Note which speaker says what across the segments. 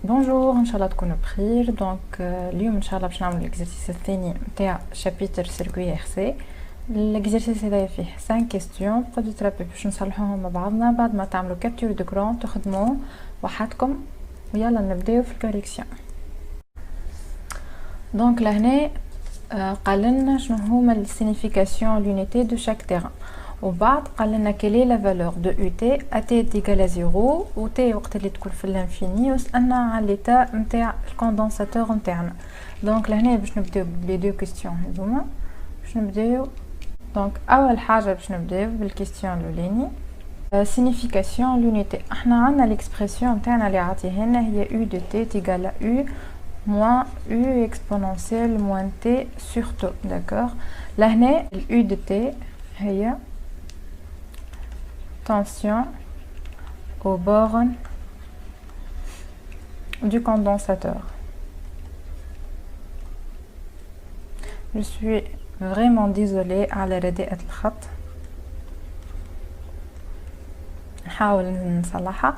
Speaker 1: بونجور، ان شاء الله تكونوا بخير. دونك اليوم ان شاء الله باش نعملوا الاكزرسيس الثاني نتاع شابيتر سيركوي ارسي. الاكزرسيس هذايا فيه 5 كيستيون قد تربي باش نصلحوهم مع بعضنا بعد ما تعملوا كابتور دكرون تخدموه وحدكم. ويلا نبداو في الكوريكسيون. دونك لهنا قال لنا شنو هما السينيفيكاسيون لونيتي دو شاك تيران، وبعد قال لنا كيلي لا فالور دو يو تي ا تي ايكال زيرو و تي وقت اللي تكون في الانفيني، وسالنا على ليتا نتاع الكوندنساتور نتاعنا. دونك لهنا باش نبداو بلي دو كيستيون هذوما باش نبداو. دونك اول حاجه باش نبداو بالكيستيون الاولاني سينيفيكاسيون لونيتي. احنا عندنا ليكسبرسيون نتاعنا اللي عطيه لنا هي يو دو تي تيغال يو moins u exponentielle moins t sur t. D'accord. Là, u de t هي tension aux bornes du condensateur. Je suis vraiment désolée على رداءة الخط، نحاول نصلحها.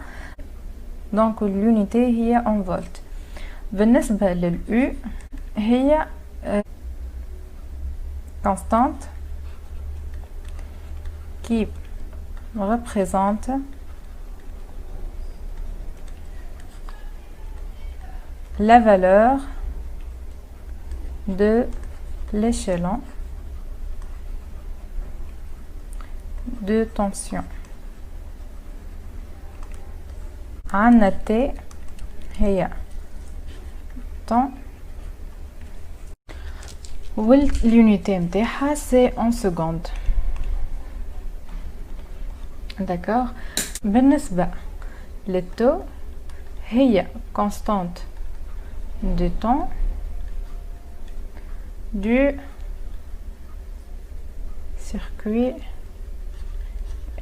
Speaker 1: دونك اليونيتي هي en volt. بالنسبة للU هي constante qui représente la valeur de l'échelon de tension. عندنا T هي واليونيتي نتاعها سي en seconde. داكوغ. بالنسبه للتو هي constante de temps du circuit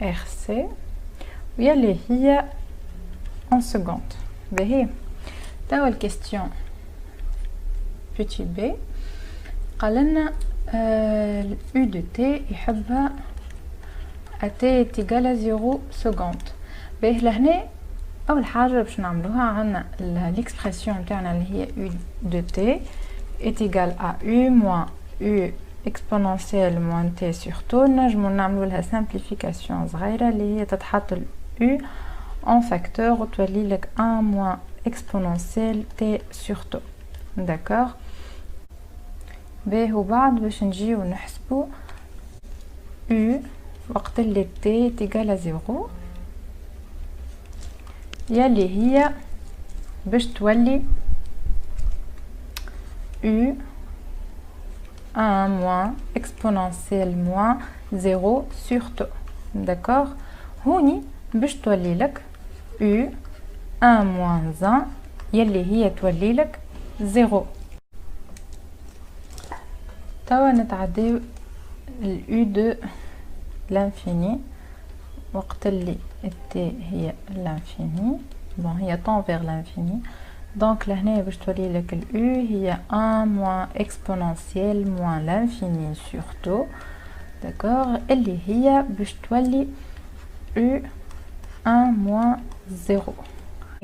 Speaker 1: RC ويلي هي en seconde. باهي توا الكيستيون petit b قال لنا u de t يحبها à t est égal à 0 seconde. باه لهنا اول حاجه باش نعملوها عندنا ليكسبرسيون نتاعنا اللي هي u de t est égal à u moins u exponentielle moins t sur t. نجمو نعملو لها simplification صغيره اللي هي تتحط ال u en facteur وتولي لك 1 moins exponentielle t sur t. d'accord. باهي وبعد باش نجيو نحسبو u وقت اللي t تيغال زيرو يلي هي باش تولي u 1 moins exponentielle moins 0 sur t. d'accord. هوني باش تولي لك u 1 moins 1 يلي هي تولي لك 0. توا نتعداو اليو دو لانفيني وقت اللي التي هي لانفيني. بون هي طون فيغ لانفيني. دونك لهنا باش تولي لك اليو هي 1 موان اكسبونونسيال موان لانفيني سور تو. داكوغ. اللي هي باش تولي يو 1 موان 0.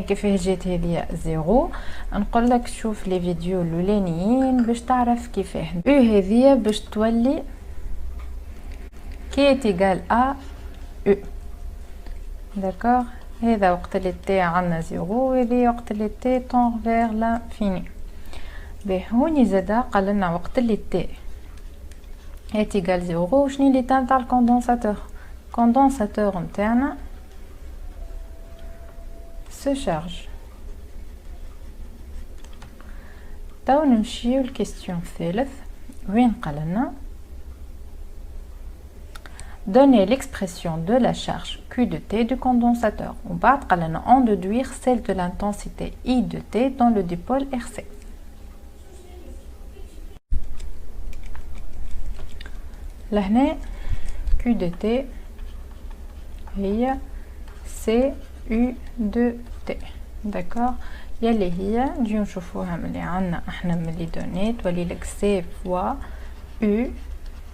Speaker 1: كيفاه جات هذه زيرو نقول لك شوف لي فيديو الاولانيين باش تعرف كيفاه. او هذه باش تولي كي تيغال ا او. داكوغ. هذا وقت اللي تي عندنا زيرو وهذه وقت اللي تي طون فيغ لانفيني. باهي هوني زادا قال لنا وقت اللي تي هي تيغال زيرو شنو لي تاع الكوندنساتور. الكوندنساتور نتاعنا se charge. توا نمشيو للكيستيون الثالث وين قال لنا donner l'expression de la charge Q de T du condensateur. ومن بعد قال لنا en déduire celle de l'intensité I de T dans le dipôle RC. لهنا Q de T هي C U de T. d'accord. يلي هي نجيو نشوفوها ملي عنا احنا ملي دوني تولي لك C fois U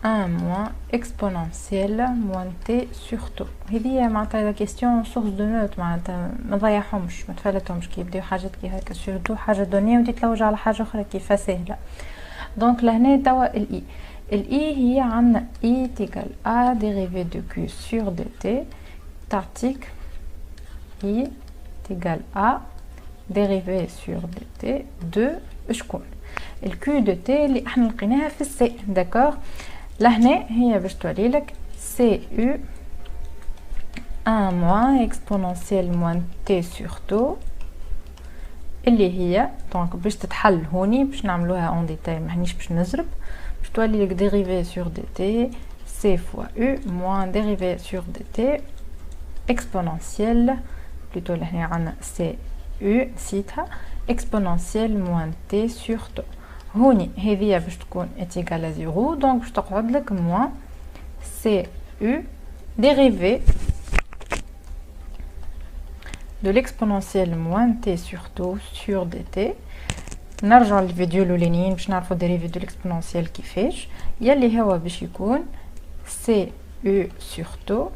Speaker 1: 1 moins exponentielle moins t sur tout. هذه معناتها لا كيستيون سورس دو نوت، معناتها ما تضيعهمش ما تفلتهمش كي يبداو حاجات كي هكا سورتو حاجه دونيه ودي تلوج على حاجه اخرى كيفها سهله. دونك لهنا توا الاي، الاي هي عندنا اي تيكال ا ديريفي دو كيو سور دو تي تعطيك اي تيكال ا ديريفي سور دو تي دو شكون الكيو دو تي اللي احنا لقيناها في السي. داكوغ لهنا هي باش تولي لك سي يو 1 moins exponentielle moins t sur tout اللي هي دونك باش تتحل هوني باش نعملوها اون ديتاي ماهنيش باش نزرب، باش تولي لك dérivé sur dt c fois u moins dérivé sur dt exponentielle plutôt لهنا عندنا c u نسيتها exponentielle moins t sur tout. هوني هذه باش تكون égal à 0 دونك باش تقعد لك moins c u dérivé de l'exponentielle moins t sur tout sur dt. نرجع للفيديو الاولانيين باش نعرفوا dérivé de l'exponentielle كيفاش، يلي هو باش يكون c u sur tout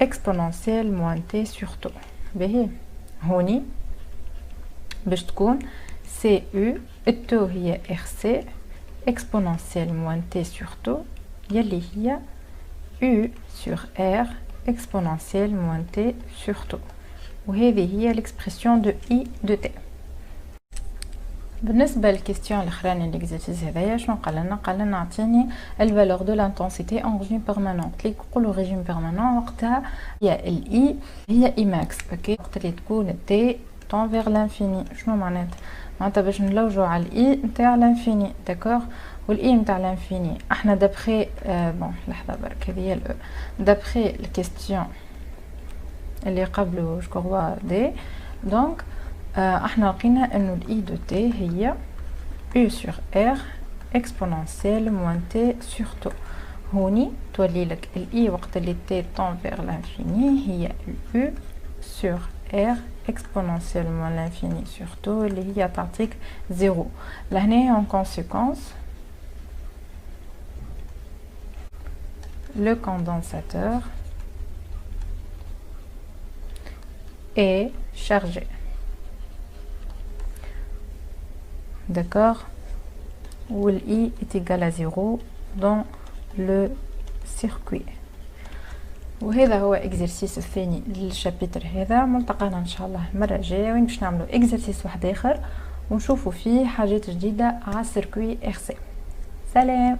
Speaker 1: exponentielle moins t sur tout. باهي هوني باش تكون c u التو هي rc exponentielle moins t sur tout يلي هي u sur r exponentielle moins t sur tout. وهذه هي l'expression de i de t. بالنسبه للكيستيون الاخراني ليكزيرسيس هذايا شنو قال لنا اعطيني الفالور دو لانتنسيتي ان ريجيم بيرمانونت. لي نقولوا ريجيم بيرمانون وقتها هي الاي هي اي ماكس. اوكي وقت اللي تكون تي طون فيغ لانفيني شنو معناتها باش نلوجوا على الاي نتاع لانفيني. داكوغ والاي نتاع لانفيني احنا دابخي بون لحظه برك هذه هي الاو دابخي الكيستيون اللي قبله جو دي. دونك احنا لقينا انه الاي دو تي هي u sur r exponentielle moins t sur tout. هوني تولي لك الاي وقت اللي t tend vers l'infini هي u sur r exponentielle moins l'infini sur tout اللي هي تعطيك 0. لهنا en conséquence le condensateur est chargé. D'accord, où I est égal à 0 dans le circuit. وهذا هو اكزرسيس الثاني للشابتر هذا. ملتقانا ان شاء الله المره الجايه وين باش نعملوا اكزرسيس واحد اخر ونشوفوا فيه حاجات جديده على السيركوي ار سي. سلام.